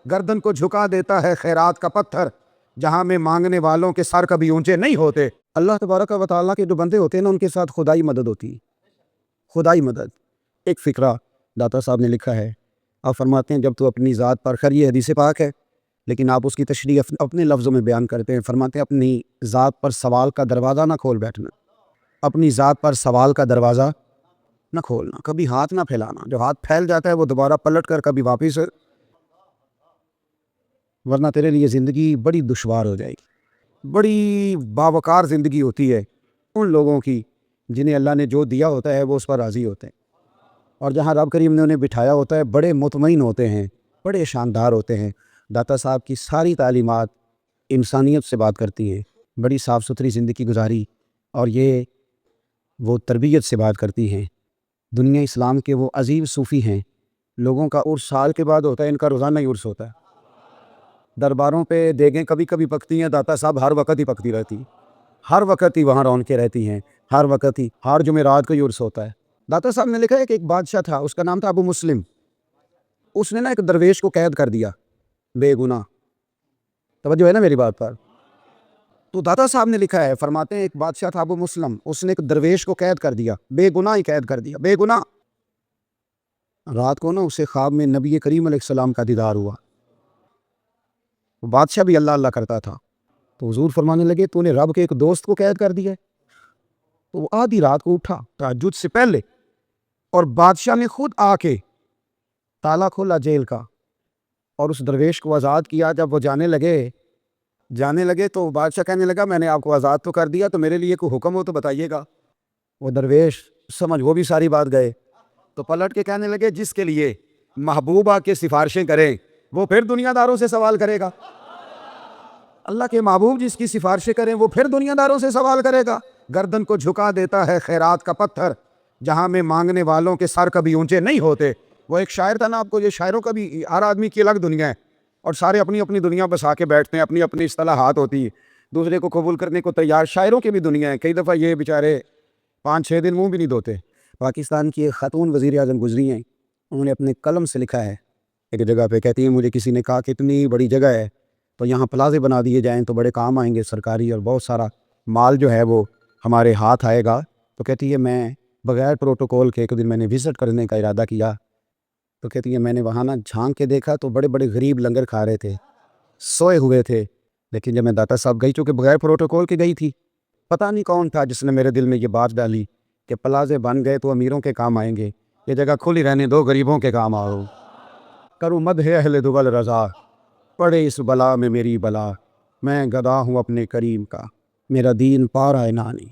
گردن کو جھکا دیتا ہے خیرات کا پتھر، جہاں میں مانگنے والوں کے سر کبھی اونچے نہیں ہوتے۔ اللہ تبارک و تعالیٰ کے جو بندے ہوتے ہیں نا، ان کے ساتھ خدائی مدد ہوتی ہے، خدائی مدد۔ ایک فقرہ داتا صاحب نے لکھا ہے، آپ فرماتے ہیں جب تو اپنی ذات پر، خیر یہ حدیث پاک ہے لیکن آپ اس کی تشریح اپنے لفظوں میں بیان کرتے ہیں، فرماتے ہیں اپنی ذات پر سوال کا دروازہ نہ کھول بیٹھنا، اپنی ذات پر سوال کا دروازہ نہ کھولنا، کبھی ہاتھ نہ پھیلانا، جو ہاتھ پھیل جاتا ہے وہ دوبارہ پلٹ کر کبھی واپس، ورنہ تیرے لیے زندگی بڑی دشوار ہو جائے گی۔ بڑی باوقار زندگی ہوتی ہے ان لوگوں کی جنہیں اللہ نے جو دیا ہوتا ہے وہ اس پر راضی ہوتے ہیں، اور جہاں رب کریم نے انہیں بٹھایا ہوتا ہے بڑے مطمئن ہوتے ہیں، بڑے شاندار ہوتے ہیں۔ داتا صاحب کی ساری تعلیمات انسانیت سے بات کرتی ہیں، بڑی صاف ستھری زندگی گزاری، اور یہ وہ تربیت سے بات کرتی ہیں۔ دنیا اسلام کے وہ عظیم صوفی ہیں، لوگوں کا عرس سال کے بعد ہوتا ہے، ان کا روزانہ ہی عرس ہوتا ہے۔ درباروں پہ دیگیں کبھی کبھی پکتی ہیں، داتا صاحب ہر وقت ہی پکتی رہتی ہیں، ہر وقت ہی وہاں رونقیں رہتی ہیں، ہر وقت ہی، ہر جمعرات کو ہی عرس ہوتا ہے۔ داتا صاحب نے لکھا ہے کہ ایک بادشاہ تھا، اس کا نام تھا ابو مسلم۔ اس نے نا ایک درویش کو قید کر دیا، بے گناہ، توجہ ہے نا میری بات پر؟ تو داتا صاحب نے لکھا ہے، فرماتے ہیں ایک بادشاہ تھا ابو مسلم، اس نے ایک درویش کو قید کر دیا، بے گناہ ہی قید کر دیا، بے گناہ۔ رات کو نا اسے خواب میں نبی کریم علیہ السلام کا دیدار ہوا۔ وہ بادشاہ بھی اللہ اللہ کرتا تھا، تو حضور فرمانے لگے تو نے رب کے ایک دوست کو قید کر دیا ہے؟ تو وہ آدھی رات کو اٹھا تہجد سے پہلے، اور بادشاہ نے خود آ کے تالا کھولا جیل کا اور اس درویش کو آزاد کیا۔ جب وہ جانے لگے تو بادشاہ کہنے لگا میں نے آپ کو آزاد تو کر دیا، تو میرے لیے کوئی حکم ہو تو بتائیے گا۔ وہ درویش سمجھ وہ بھی ساری بات گئے، تو پلٹ کے کہنے لگے جس کے لیے محبوب آ کے سفارشیں کریں وہ پھر دنیا داروں سے سوال کرے گا؟ اللہ کے محبوب جس کی سفارشیں کریں وہ پھر دنیا داروں سے سوال کرے گا؟ گردن کو جھکا دیتا ہے خیرات کا پتھر، جہاں میں مانگنے والوں کے سر کبھی اونچے نہیں ہوتے۔ وہ ایک شاعر تھا نا، آپ کو یہ شاعروں کا بھی ہر آدمی کی الگ دنیا ہے، اور سارے اپنی اپنی دنیا بسا کے بیٹھتے ہیں، اپنی اپنی اصطلاحات ہوتی ہے، دوسرے کو قبول کرنے کو تیار۔ شاعروں کی بھی دنیا ہے، کئی دفعہ یہ بیچارے 5-6 دن منہ بھی نہیں دھوتے۔ پاکستان کی ایک خاتون وزیر اعظم گزری ہیں، انہوں نے اپنے قلم سے لکھا ہے ایک جگہ پہ، کہتی ہیں مجھے کسی نے کہا کہ اتنی بڑی جگہ ہے تو یہاں پلازے بنا دیے جائیں تو بڑے کام آئیں گے سرکاری، اور بہت سارا مال جو ہے وہ ہمارے ہاتھ آئے گا۔ تو کہتی ہے میں بغیر پروٹوکول کے ایک دن میں نے وزٹ کرنے کا ارادہ کیا، تو کہتی ہے میں نے وہاں نا جھانک کے دیکھا تو بڑے بڑے غریب لنگر کھا رہے تھے، سوئے ہوئے تھے، لیکن جب میں داتا صاحب گئی، چونکہ بغیر پروٹوکول کے گئی تھی، پتہ نہیں کون تھا جس نے میرے دل میں یہ بات ڈالی کہ پلازے بن گئے تو امیروں کے کام آئیں گے، یہ جگہ کھلی رہنے دو، غریبوں کے کام آؤ۔ کروں مدح اہل دول رضا، پڑے اس بلا میں میری بلا، میں گدا ہوں اپنے کریم کا، میرا دین پارا نانی۔